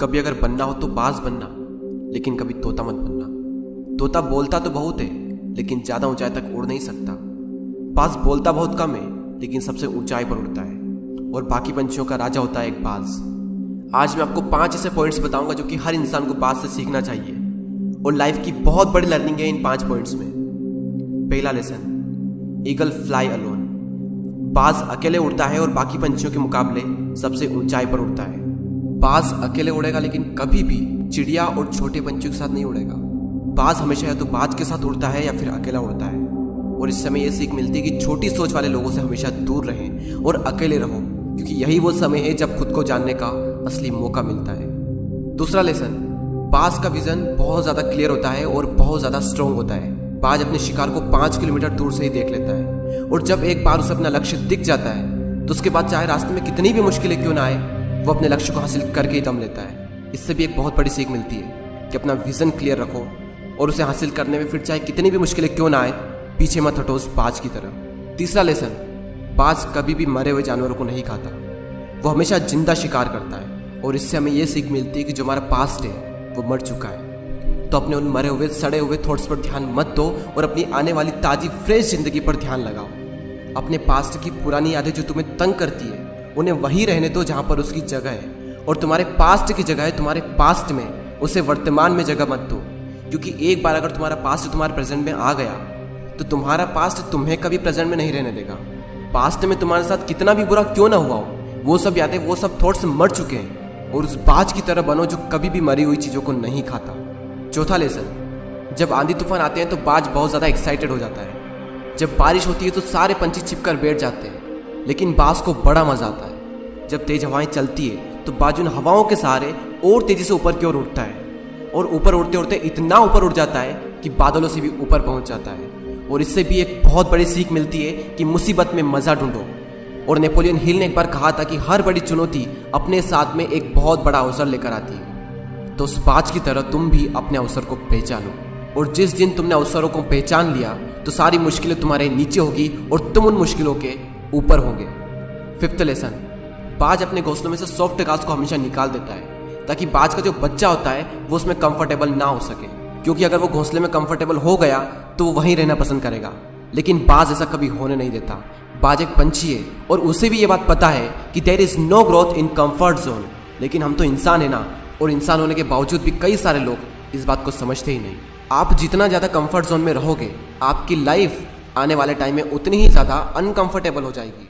कभी अगर बनना हो तो बाज बनना, लेकिन कभी तोता मत बनना। तोता बोलता तो बहुत है, लेकिन ज़्यादा ऊंचाई तक उड़ नहीं सकता। बाज बोलता बहुत कम है, लेकिन सबसे ऊंचाई पर उड़ता है, और बाकी पंछियों का राजा होता है एक बाज। आज मैं आपको 5 ऐसे पॉइंट्स बताऊंगा जो कि हर इंसान को बाज से सीखना चाहिए, और लाइफ की बहुत बड़ी लर्निंग है इन 5 पॉइंट्स में। पहला लेसन, ईगल फ्लाई अलोन। बाज अकेले उड़ता है और बाकी पंछियों के मुकाबले सबसे ऊंचाई पर उड़ता है। बाज अकेले उड़ेगा, लेकिन कभी भी चिड़िया और छोटे पंछियों के साथ नहीं उड़ेगा। बाज हमेशा या तो बाज के साथ उड़ता है या फिर अकेला उड़ता है, और इससे हमें यह सीख मिलती है कि छोटी सोच वाले लोगों से हमेशा दूर रहें और अकेले रहो, क्योंकि यही वो समय है जब खुद को जानने का असली मौका मिलता है। दूसरा लेसन, बाज का विजन बहुत ज़्यादा क्लियर होता है और बहुत ज़्यादा स्ट्रॉन्ग होता है। बाज अपने शिकार को 5 किलोमीटर दूर से ही देख लेता है, और जब एक बार उसे अपना लक्ष्य दिख जाता है तो उसके बाद चाहे रास्ते में कितनी भी मुश्किलें क्यों ना आए, वो अपने लक्ष्य को हासिल करके ही दम लेता है। इससे भी एक बहुत बड़ी सीख मिलती है कि अपना विजन क्लियर रखो और उसे हासिल करने में फिर चाहे कितनी भी मुश्किलें क्यों ना आए, पीछे मत हटो उस बाज की तरह। तीसरा लेसन, बाज कभी भी मरे हुए जानवरों को नहीं खाता, वो हमेशा जिंदा शिकार करता है, और इससे हमें यह सीख मिलती है कि जो हमारा पास्ट है वो मर चुका है, तो अपने उन मरे हुए सड़े हुए थॉट्स पर ध्यान मत दो और अपनी आने वाली ताज़ी फ्रेश जिंदगी पर ध्यान लगाओ। अपने पास्ट की पुरानी यादें जो तुम्हें तंग करती है उन्हें वहीं रहने दो जहाँ पर उसकी जगह है, और तुम्हारे पास्ट की जगह है तुम्हारे पास्ट में, उसे वर्तमान में जगह मत दो। क्योंकि एक बार अगर तुम्हारा पास्ट तुम्हारे प्रेजेंट में आ गया तो तुम्हारा पास्ट तुम्हें कभी प्रेजेंट में नहीं रहने देगा। पास्ट में तुम्हारे साथ कितना भी बुरा क्यों ना हुआ हो, वो सब यादें, वो सब थॉट्स मर चुके हैं, और उस बाज की तरह बनो जो कभी भी मरी हुई चीज़ों को नहीं खाता। चौथा लेसन, जब आंधी तूफान आते हैं तो बाज बहुत ज़्यादा एक्साइटेड हो जाता है। जब बारिश होती है तो सारे पंछी छिपकर बैठ जाते हैं, लेकिन बाज को बड़ा मजा आता है। जब तेज हवाएं चलती है तो बाज उन हवाओं के सहारे और तेजी से ऊपर की ओर उठता है, और ऊपर उड़ते उड़ते इतना ऊपर उड़ जाता है कि बादलों से भी ऊपर पहुंच जाता है। और इससे भी एक बहुत बड़ी सीख मिलती है कि मुसीबत में मजा ढूंढो। और नेपोलियन हिल ने एक बार कहा था कि हर बड़ी चुनौती अपने साथ में एक बहुत बड़ा अवसर लेकर आती है। तो उस बाज की तरह तुम भी अपने अवसर को पहचानो, और जिस दिन तुमने अवसरों को पहचान लिया तो सारी मुश्किलें तुम्हारे नीचे होगी और तुम उन मुश्किलों के ऊपर होगे। फिफ्थ लेसन, बाज अपने घोंसलों में से सॉफ्ट घास को हमेशा निकाल देता है, ताकि बाज का जो बच्चा होता है वो उसमें कंफर्टेबल ना हो सके, क्योंकि अगर वो घोंसले में कंफर्टेबल हो गया तो वो वहीं रहना पसंद करेगा। लेकिन बाज ऐसा कभी होने नहीं देता। बाज एक पंछी है और उसे भी ये बात पता है कि there is no growth in comfort zone. लेकिन हम तो इंसान है ना, और इंसान होने के बावजूद भी कई सारे लोग इस बात को समझते ही नहीं। आप जितना ज़्यादा कंफर्ट जोन में रहोगे, आपकी लाइफ आने वाले टाइम में उतनी ही ज़्यादा अनकंफर्टेबल हो जाएगी।